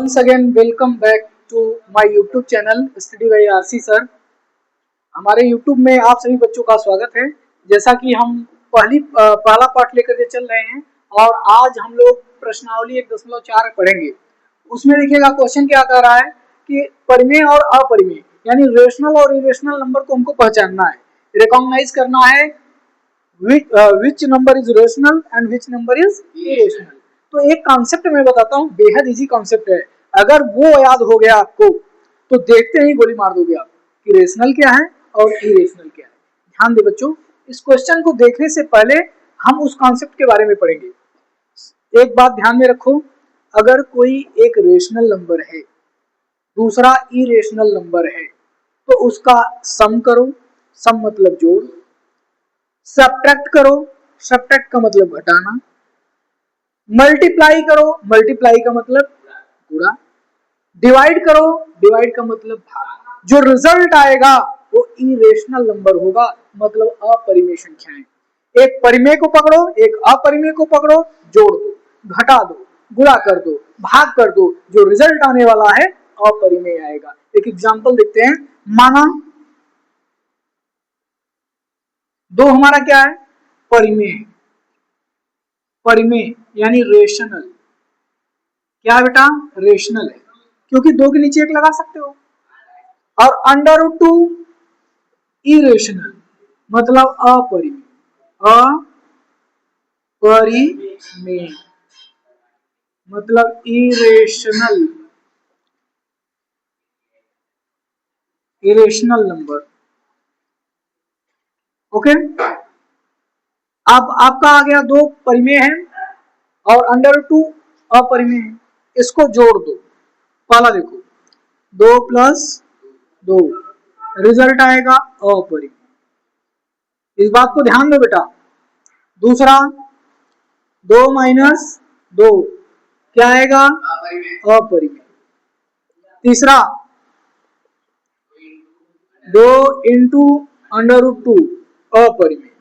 Once again, welcome back to my YouTube channel study bye RC sir. हमारे YouTube में आप सभी बच्चों का स्वागत है। जैसा कि हम पहला पार्ट लेकर के चल रहे हैं और आज हम लोग प्रश्नावली 1.4 पढ़ेंगे। उसमें देखिएगा क्वेश्चन क्या कर रहा है कि परिमेय और अपरिमेय यानी रेशनल और इरेशनल नंबर को हमको पहचानना है, रिकॉग्नाइज करना है which number is rational and which number is irrational. तो एक कॉन्सेप्ट मैं बताता हूँ, बेहद इजी कॉन्सेप्ट है। अगर वो याद हो गया आपको तो देखते ही गोली मार दोगे आप कि रेशनल क्या है और इरेशनल क्या है। ध्यान दे बच्चों, इस क्वेश्चन को देखने से पहले हम उस कॉन्सेप्ट के बारे में पढ़ेंगे। एक बात ध्यान में रखो, अगर कोई एक रेशनल नंबर है, दूसरा इरेशनल नंबर है, तो उसका सम करो, सम मतलब जोड़, सब्ट्रैक्ट करो, सब्ट्रैक्ट का मतलब घटाना, मल्टीप्लाई करो, मल्टीप्लाई का मतलब गुणा, डिवाइड करो, डिवाइड का मतलब भाग। जो रिजल्ट आएगा वो इरेशनल नंबर होगा, मतलब अपरिमेय संख्याएं। एक परिमेय को पकड़ो, एक अपरिमेय को पकड़ो, जोड़ दो, घटा दो, गुणा कर दो, भाग कर दो, जो रिजल्ट आने वाला है अपरिमेय आएगा। एक एग्जांपल देखते हैं। माना दो हमारा क्या है, परिमेय, परिमेय यानी रेशनल। क्या बेटा, रेशनल है, क्योंकि दो के नीचे एक लगा सकते हो। और अंडर रूट 2 इरेशनल मतलब अपरिमेय, अपरिमेय मतलब इरेशनल, इरेशनल नंबर। ओके, अब आपका आ गया दो परिमेय है और अंडर 2 अपरिमेय है, इसको जोड़ दो। पहला देखो, 2 + 2 रिजल्ट आएगा अपरिमेय, इस बात को ध्यान दो बेटा। दूसरा 2 - 2 क्या आएगा, अपरिमेय। तीसरा 2 × अंडर रूट 2 अपरिमेय।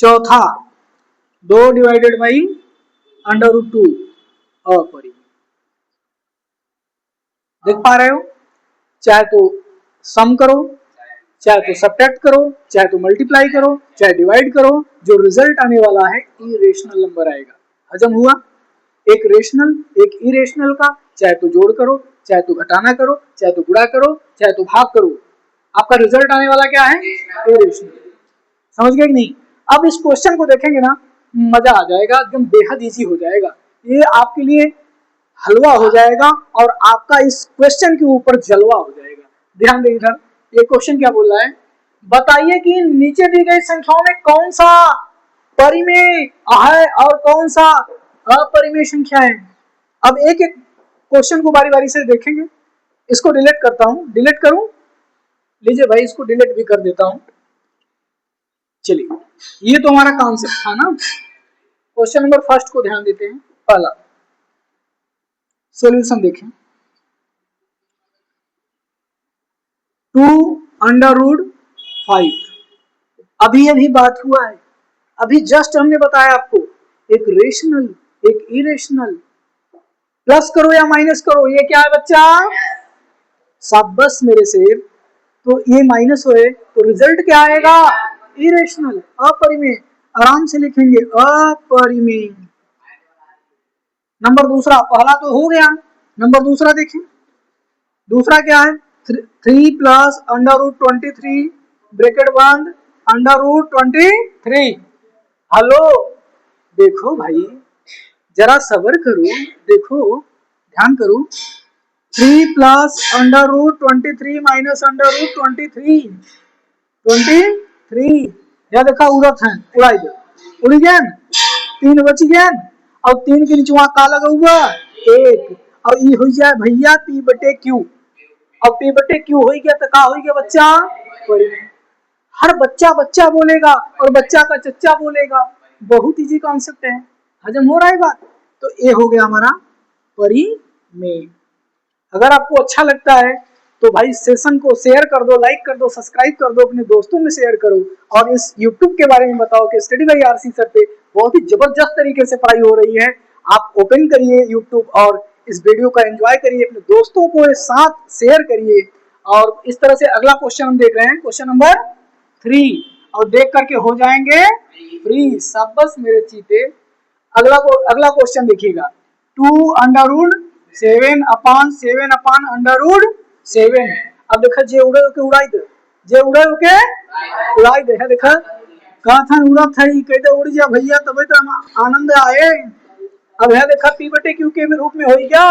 चौथा 2 ÷ अंडर रूट 2 अपरिमेय। देख पा रहे हो, चाहे तो सम करो, चाहे तो सब्ट्रैक्ट करो, चाहे तो मल्टीप्लाई करो, चाहे डिवाइड करो, जो रिजल्ट आने वाला है इरेशनल नंबर आएगा। हजम हुआ? एक रेशनल एक इरेशनल का, चाहे तो जोड़ करो, चाहे तो घटाना करो, चाहे तो गुणा करो, चाहे तो भाग करो, आपका रिजल्ट आने वाला क्या है, इरेशनल। समझ गए कि नहीं? अब इस क्वेश्चन को देखेंगे ना, मजा आ जाएगा, एकदम बेहद इजी हो जाएगा। ये आपके लिए हलवा हो जाएगा और आपका इस क्वेश्चन के ऊपर जलवा हो जाएगा। ध्यान दें इधर, ये क्वेश्चन क्या बोल रहा है, बताइए कि नीचे दी गई संख्याओं में कौन सा परिमेय है और कौन सा अपरिमेय संख्या है। अब एक एक क्वेश्चन को बारी बारी से देखेंगे। इसको डिलीट करता हूं, डिलीट करूं, लीजिए भाई इसको डिलीट भी कर देता हूं। चलिए, ये तो हमारा कॉन्सेप्ट था ना। क्वेश्चन नंबर फर्स्ट को ध्यान देते हैं। पहला सॉल्यूशन देखें, 2√5। अभी अभी बात हुआ है, अभी जस्ट हमने बताया आपको, एक रेशनल एक इरेशनल। प्लस करो या माइनस करो, ये क्या है बच्चा, शाबाश मेरे शेर। तो ये माइनस हुए तो रिजल्ट क्या आएगा, इरेशनल, अपरिमेय। आराम से लिखेंगे अपरिमेय। नंबर दूसरा, पहला तो हो गया, नंबर दूसरा देखें। दूसरा क्या है, 3 + अंडर रूट 23 ब्रैकेट बंद अंडर रूट 23। हेलो, देखो भाई जरा सब्र करो, देखो ध्यान करो। 3 + अंडर रूट 23 - अंडर रूट 23 23। या देखा उड़त है, उड़ाई दो, उड़ी गया, 3 बच गया। और 3 के नीचे वहां का लगा हुआ 1, और ये हो जाए भैया P/Q। अब P/Q हो गया तो का हो गया बच्चा, परिमेय। हर बच्चा बच्चा बोलेगा और बच्चा का चच्चा बोलेगा। बहुत इजी कॉन्सेप्ट है, हजम हो रहा है बात। तो ये हो गया हमारा परिमेय। अगर आपको अच्छा लगता है तो भाई सेशन को शेयर कर दो, लाइक कर दो, सब्सक्राइब कर दो, अपने दोस्तों में शेयर करो और इस YouTube के बारे में बताओ कि स्टडी बाय आरसी सर पे बहुत ही जबरदस्त तरीके से पढ़ाई हो रही है। आप ओपन करिए यूट्यूब और इस वीडियो का एंजॉय करिए, अपने दोस्तों को साथ शेयर करिए। और इस तरह से अगला क्वेश्चन हम देख रहे हैं, क्वेश्चन नंबर 3, और देख करके हो जाएंगे फ्री। शाबाश मेरे चीते। अगला क्वेश्चन देखिएगा, 2 अंडर रूट 7 अपान 7 अपान अंडर रूट 7। अब देखा जे उड़े के उड़ाई दे, जे उड़े के उड़ाई दे है। देखा कहा था उड़ा था, कहते उड़ जा भैया तबे तो आनंद आए। अब है देखा पी बटे क्यू के रूप में हो गया,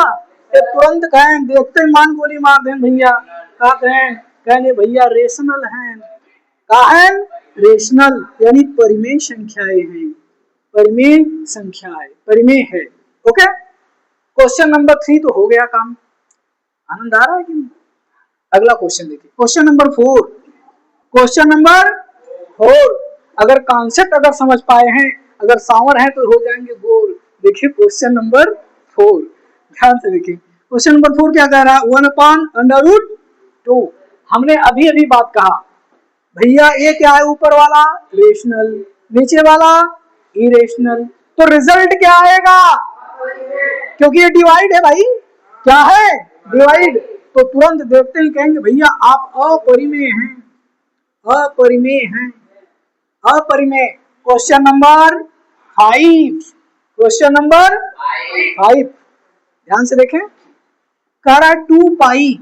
ये तुरंत कहें देखते ही मान गोली मार दें भैया। कहा कहें कहने भैया रेशनल है, कहा है रेशनल, यानी परिमेय संख्याएं हैं, परिमेय संख्याएं, परिमेय है। ओके, क्वेश्चन नंबर 3 तो हो गया काम। आनंद आ रहा है कि नहीं? अगला क्वेश्चन देखिए, क्वेश्चन नंबर 4। क्वेश्चन नंबर 4, अगर कॉन्सेप्ट अगर समझ पाए हैं, अगर सांवर है तो हो जाएंगे गोल। देखिए क्वेश्चन नंबर 4, ध्यान से देखिए। क्वेश्चन नंबर 4 क्या कह रहा है, 1 अपान अंडर रूट 2। हमने अभी अभी बात कहा भैया ये क्या है, ऊपर वाला रेशनल, नीचे वाला इरेशनल, तो रिजल्ट क्या आएगा, क्योंकि ये डिवाइड है भाई, क्या है डिवाइड, तो तुरंत देखते ही कहेंगे भैया आप अपरिमेय हैं, अपरिमेय हैं, अपरिमेय। क्वेश्चन नंबर 5, क्वेश्चन नंबर 5 ध्यान से देखें, कह रहा है 2 पाई,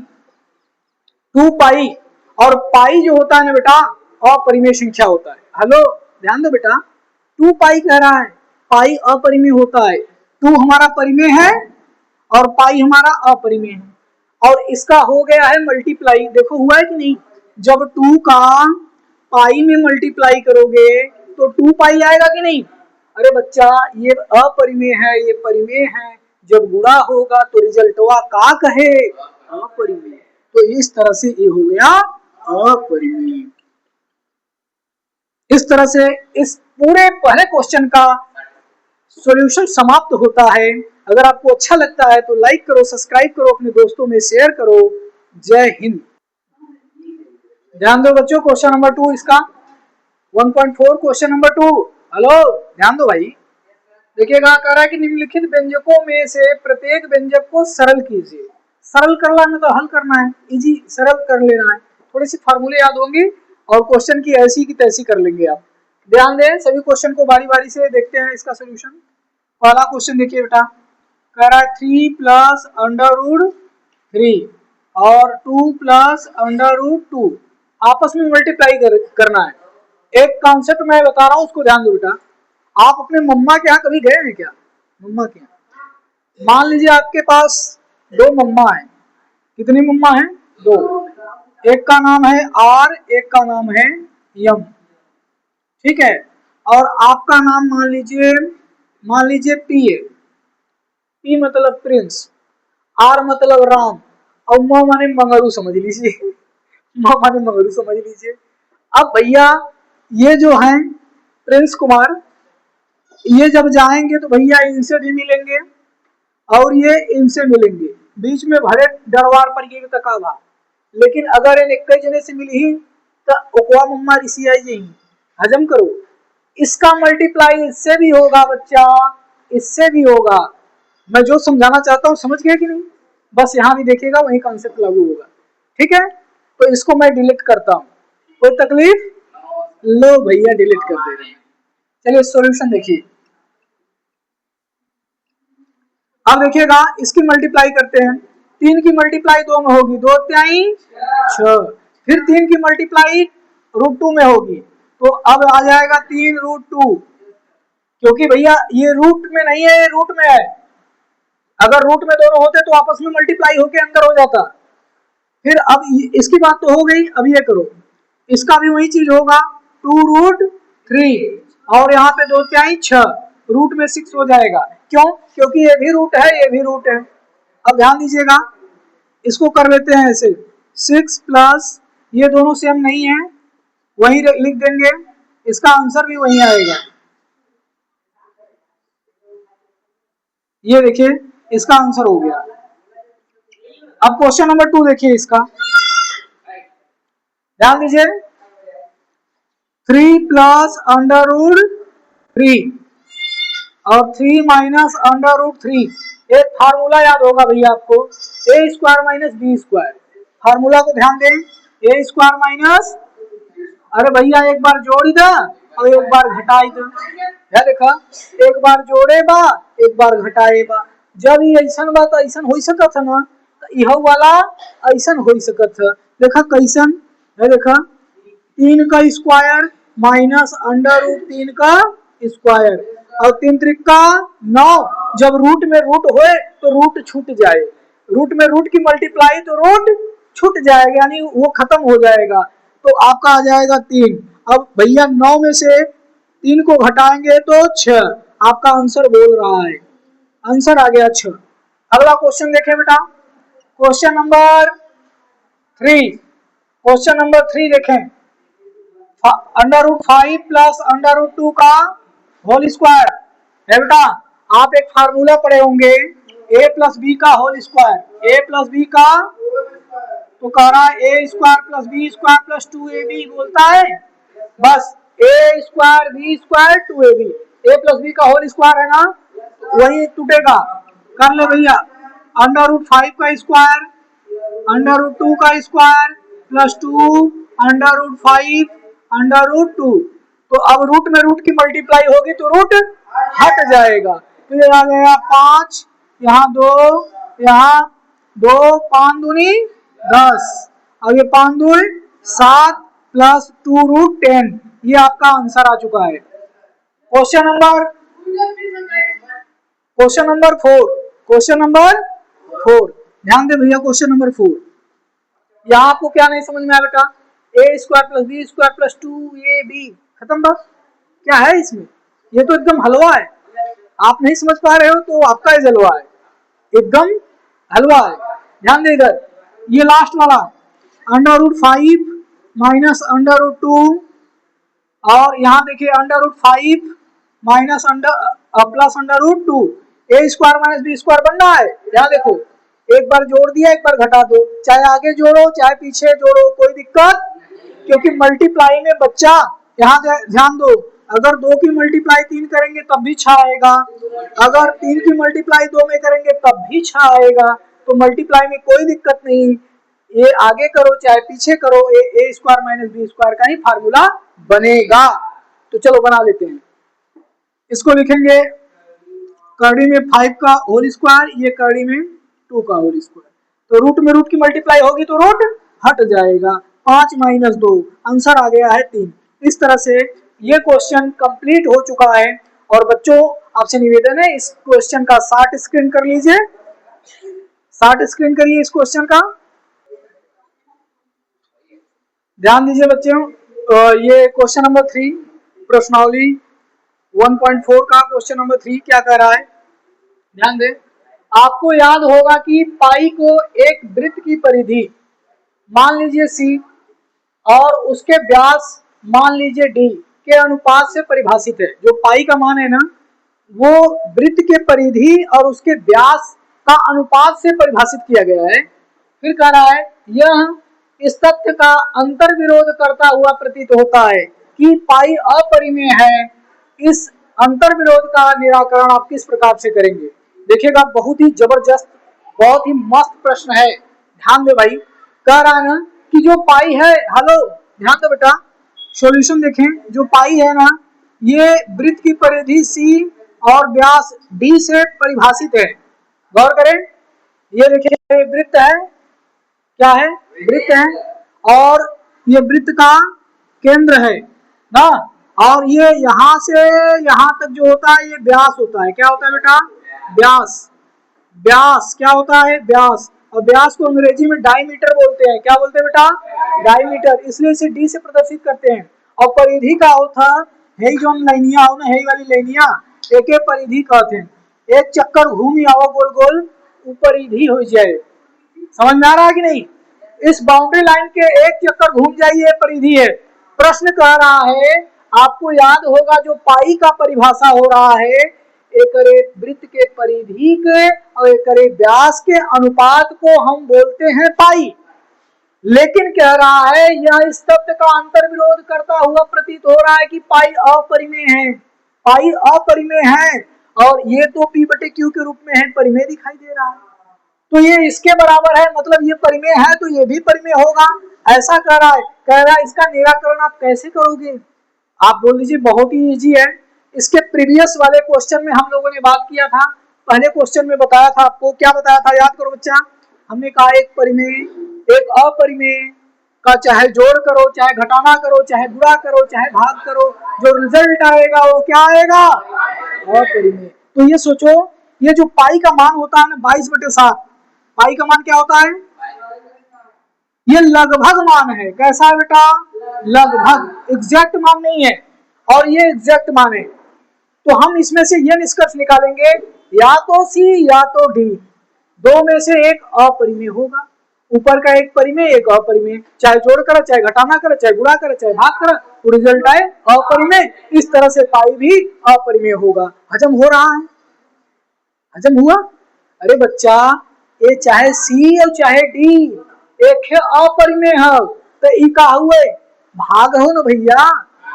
2 पाई, और पाई जो होता है ना बेटा अपरिमेय संख्या होता है। हेलो ध्यान दो बेटा, 2 पाई कह रहा है, पाई अपरिमेय होता है, 2 हमारा परिमेय है और पाई हमारा अपरिमेय है, और इसका हो गया है मल्टीप्लाई। देखो हुआ है कि नहीं, जब 2 का पाई में मल्टीप्लाई करोगे तो 2 पाई आएगा कि नहीं। अरे बच्चा ये अपरिमेय है, ये परिमेय है, जब गुणा होगा तो रिजल्टवा का कहे अपरिमेय, तो इस तरह से ये हो गया अपरिमेय। इस तरह से इस पूरे पहले क्वेश्चन का सॉल्यूशन समाप्त होता है। अगर आपको अच्छा लगता है तो लाइक करो, सब्सक्राइब करो, अपने दोस्तों में शेयर करो। जय हिंद। ध्यान दो बच्चों, क्वेश्चन नंबर 2 इसका 1.4 क्वेश्चन नंबर 2। हेलो ध्यान दो भाई, देखिएगा कह रहा है कि निम्नलिखित व्यंजकों में से प्रत्येक व्यंजक को सरल कीजिए। सरल करना में तो हल करना है, इजी सरल कर लेना है, थोड़ी सी फार्मूले याद होंगी और क्वेश्चन की ऐसी की तैसी कर लेंगे आप। ध्यान दें, सभी क्वेश्चन को बारी बारी से देखते हैं इसका सोल्यूशन। पहला क्वेश्चन देखिए बेटा, कह रहा है 3 प्लस अंडर रूट 3 और 2 प्लस अंडर रूट 2 आपस में मल्टीप्लाई करना है। एक कॉन्सेप्ट मैं बता रहा हूं उसको ध्यान दो बेटा। आप अपने मम्मा के यहाँ कभी गए हैं क्या, मम्मा के यहाँ, मान लीजिए आपके पास 2 मम्मा हैं, कितनी मम्मा हैं 2, एक का नाम है आर, एक का नाम है यम, ठीक है, और आपका नाम मान लीजिए पी है, पी मतलब प्रिंस, आर मतलब राम, और म माने मंगरू समझ लीजिए, म माने मंगरू समझ लीजिए। अब भैया ये जो है प्रिंस कुमार, ये जब जाएंगे तो भैया इनसे भी मिलेंगे और ये इनसे मिलेंगे, बीच में भरे डरवार पर ये तक आगा। लेकिन अगर इन एक जने से मिली तो ओकवा मम्मा ऋषि आई जी, हजम करो, इसका मल्टीप्लाई इससे भी होगा बच्चा, इससे भी होगा। मैं जो समझाना चाहता हूँ समझ गया कि नहीं, बस यहाँ भी देखिएगा वही कॉन्सेप्ट लागू होगा, ठीक है। तो इसको मैं डिलीट करता हूँ, कोई तकलीफ, लो भैया डिलीट कर दे रहे हैं। चलिए सॉल्यूशन देखिए, अब देखिएगा इसकी मल्टीप्लाई करते हैं, 3 की मल्टीप्लाई 2 में होगी, 2 त्याई 6, फिर 3 की मल्टीप्लाई रूट 2 में होगी, तो अब आ जाएगा 3 रूट 2, क्योंकि भैया ये रूट में नहीं है, ये रूट में है, अगर रूट में दोनों होते तो आपस में मल्टीप्लाई होके अंदर हो जाता। फिर अब इसकी बात तो हो गई, अब ये करो, इसका भी वही चीज होगा, 2 रूट 3 और यहाँ पे 2 त्याई 6, रूट में 6 हो जाएगा, क्यों, क्योंकि ये भी रूट है, ये भी रूट है। अब ध्यान दीजिएगा, इसको कर लेते हैं ऐसे, 6 प्लस ये दोनों सेम नहीं है, वही लिख देंगे, इसका आंसर भी वही आएगा। ये देखिए इसका आंसर हो गया। अब क्वेश्चन नंबर 2 देखिए इसका, ध्यान दीजिए, 3 प्लस अंडर रूट 3 और 3 माइनस अंडर रूट 3। एक फार्मूला याद होगा भैया आपको, A square minus B square. Formula को ध्यान दें, ए स्क्वायर माइनस, अरे भैया एक बार जोड़ी दा और एक बार घटाई दा। क्या देखा, एक बार जोड़े बा एक बार घटाए बा। जब ये ऐसन बा तो ऐसन हो सकत है ना, तो यह वाला ऐसन हो सकत है। देखा कैसन है, देखा 3 का स्क्वायर माइनस अंडर रूट 3 का स्क्वायर और 3 त्रिक का 9। जब रूट में रूट होए तो रूट छूट जाए, रूट में रूट की मल्टीप्लाई तो रूट छूट जाएगा, यानी वो खत्म हो जाएगा। तो आपका आ जाएगा 3। अब भैया 9 में से 3 को घटाएंगे तो 6। आपका आंसर बोल रहा है, आंसर आ गया 6। अगला क्वेश्चन देखें बेटा, क्वेश्चन नंबर 3। क्वेश्चन नंबर 3 देखें, under root 5 plus under root 2 का होल स्क्वायर है बेटा। आप एक फार्मूला पढ़े होंगे, ए प्लस बी का whole square, A plus B का, तो कह रहा है A square plus B square plus 2ab बोलता है। बस A square B square 2ab, A plus B का होल स्क्वायर है ना, वही टूटेगा। कर ले भैया, अंडर रूट 5 का स्क्वायर अंडर रूट 2 का square plus 2 under root 5 under root 2। तो अब रूट में रूट की मल्टीप्लाई होगी तो रूट हट जाएगा। तो ये आ गया 5, यहाँ 2, यहाँ 2, 5 दूनी 10, अब ये 5 दूनी 7 प्लस 2 रूट 10। ये आपका आंसर आ चुका है। क्वेश्चन नंबर 4, क्वेश्चन नंबर 4, ध्यान दे भैया, क्वेश्चन नंबर 4। यहाँ आपको क्या नहीं समझ में आया बेटा, A square plus B square plus 2ab, खत्म बस। क्या है इसमें, ये तो एकदम हलवा है। आप नहीं समझ पा रहे हो तो आपका ही हलवा है, एकदम हलवा है। ध्यान दे इधर, ये लास्ट वाला under root 5 minus under root 2, और यहाँ देखिए under root 5 minus under plus under root 2। A square minus B square बन रहा है। यहाँ देखो, एक बार जोड़ दिया एक बार घटा दो, चाहे आगे जोड़ो चाहे पीछे जोड़ो कोई दिक्कत, क्योंकि मल्टीप्लाई में बच्चा, यहाँ ध्यान दो, अगर 2 की मल्टीप्लाई 3 करेंगे तब भी 6 आएगा, अगर 3 की मल्टीप्लाई 2 में करेंगे तब भी 6 आएगा। तो मल्टीप्लाई में कोई दिक्कत नहीं, ये आगे करो चाहे पीछे करो, ए स्क्वायर माइनस बी स्क्वायर का ही फार्मूला बनेगा। तो चलो बना लेते हैं, इसको लिखेंगे करड़ी में 5 का होल स्क्वायर, ये करड़ी में 2 का होल स्क्वायर। तो रूट में रूट की मल्टीप्लाई होगी तो रूट हट जाएगा। 5 माइनस 2, आंसर आ गया है 3। इस तरह से ये क्वेश्चन कंप्लीट हो चुका है। और बच्चों आपसे निवेदन है, इस क्वेश्चन का 60 स्क्रीन कर लीजिए, 60 स्क्रीन करिए इस क्वेश्चन का। ध्यान दीजिए बच्चों, ये क्वेश्चन नंबर 3 प्रश्नावली 1.4 का क्वेश्चन नंबर 3 क्या कह रहा है, ध्यान दें। आपको याद होगा कि पाई को एक वृत्त की परिधि मान लीजिए c और उसके व्यास मान लीजिए d के अनुपात से परिभाषित है। जो पाई का मान है ना, वो वृत्त के परिधि और उसके व्यास का अनुपात से परिभाषित किया गया है। फिर कह रहा है यह इस तथ्य का अंतर विरोध करता हुआ प्रतीत होता है कि पाई अपरिमेय है। इस अंतर विरोध का निराकरण आप किस प्रकार से करेंगे। देखिएगा, बहुत ही जबरदस्त, बहुत ही मस्त प्रश्न है। ध्यान दे भाई, कह रहा है ना कि जो पाई है, हेलो ध्यान दो बेटा, सॉल्यूशन देखें। जो पाई है ना, ये वृत्त की परिधि c और व्यास d से परिभाषित है। गौर करें, ये देखिए वृत्त है, क्या है, वृत्त है, और ये वृत्त का केंद्र है ना, और ये यहाँ से यहाँ तक जो होता है ये व्यास होता है। क्या होता है बेटा, व्यास। व्यास क्या होता है, व्यास। और व्यास को अंग्रेजी में डायमीटर बोलते हैं। क्या बोलते हैं बेटा, डायमीटर, इसलिए इसे डी से प्रदर्शित करते हैं। और परिधि का होता है जो लाइनिया हो ना, है वाली लाइनिया, एक एक परिधि कहते हैं। एक चक्कर घूमी आओ गोल गोल, परिधि हो जाए। समझ में आ रहा है कि नहीं, इस बाउंड्री लाइन के एक चक्कर घूम जाइए, परिधि है। प्रश्न कह रहा है, आपको याद होगा जो पाई का परिभाषा हो रहा है, एक वृत्त के परिधि के और एक व्यास के अनुपात को हम बोलते हैं पाई। लेकिन कह रहा है यह इस तथ्य का अंतर विरोध करता हुआ प्रतीत हो रहा है कि पाई अपरिमेय है। पाई अपरिमेय है और ये तो P बटे Q के रूप में है, परिमेय दिखाई दे रहा है, तो ये इसके बराबर है, मतलब ये परिमेय है तो ये भी परिमेय होगा, ऐसा कह रहा है इसका निराकरण आप कैसे करोगे? आप बोल दीजिए बहुत ही इजी है। इसके प्रीवियस वाले क्वेश्चन में हम लोगों ने बात किया था, पहले क्वेश्चन में बताया था आपको, क्या बताया था याद करो बच्चा, हमने कहा एक परिमेय एक अपरिमेय का चाहे जोड़ करो, चाहे घटाना करो, चाहे गुणा करो, चाहे भाग करो, जो रिजल्ट आएगा वो क्या आएगा? अपरिमेय। तो ये सोचो, ये जो पाई का मान होता है ना 22/7, पाई का मान क्या होता है? ये लगभग मान है, कैसा है बेटा? लगभग, एग्जैक्ट मान नहीं है, और ये एग्जैक्ट मान है। तो हम इसमें से ये निष्कर्ष निकालेंगे, या तो सी या तो डी, दो में से एक अपरिमेय होगा। ऊपर का एक परिमेय एक अपरिमेय, चाहे जोड़ करो, चाहे घटाना करो, चाहे गुणा करो, चाहे भाग करो, तो रिजल्ट आए अपरिमेय। इस तरह से पाई भी अपरिमेय होगा। हजम हो रहा है? हजम हुआ? अरे बच्चा, ये चाहे सी और चाहे डी एक है अपरिमेय है, तो ई का हुए भाग हो ना भैया,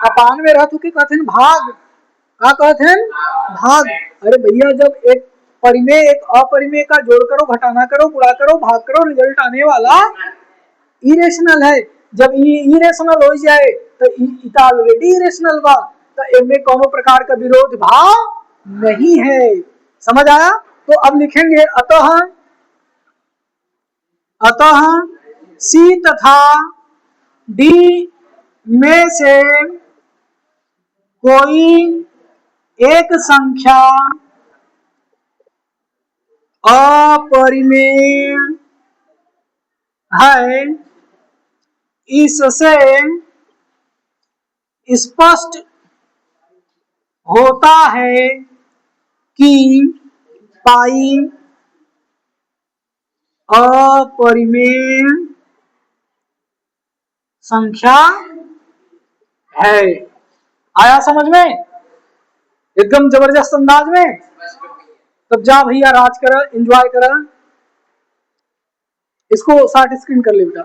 अपान में रहतु के कहते हैं भाग, का कहते हैं भाग। अरे भैया, जब एक परिमेय एक अपरिमेय का जोड़ करो, घटाना करो, गुणा करो, भाग करो, रिजल्ट आने वाला इरेशनल है। जब इरेशनल हो जाए तो इता ऑलरेडी इरेशनल बा, तो इनमें कोनो प्रकार का विरोध भाव नहीं है। समझ आया? तो अब लिखेंगे अतः सी तथा डी में से कोई एक संख्या अपरिमेय है, इससे स्पष्ट होता है कि पाई अपरिमेय संख्या है। आया समझ में? एकदम जबरदस्त अंदाज में। तब जा भैया राज कर, एंजॉय कर, इसको 60 स्क्रीन कर ले बेटा।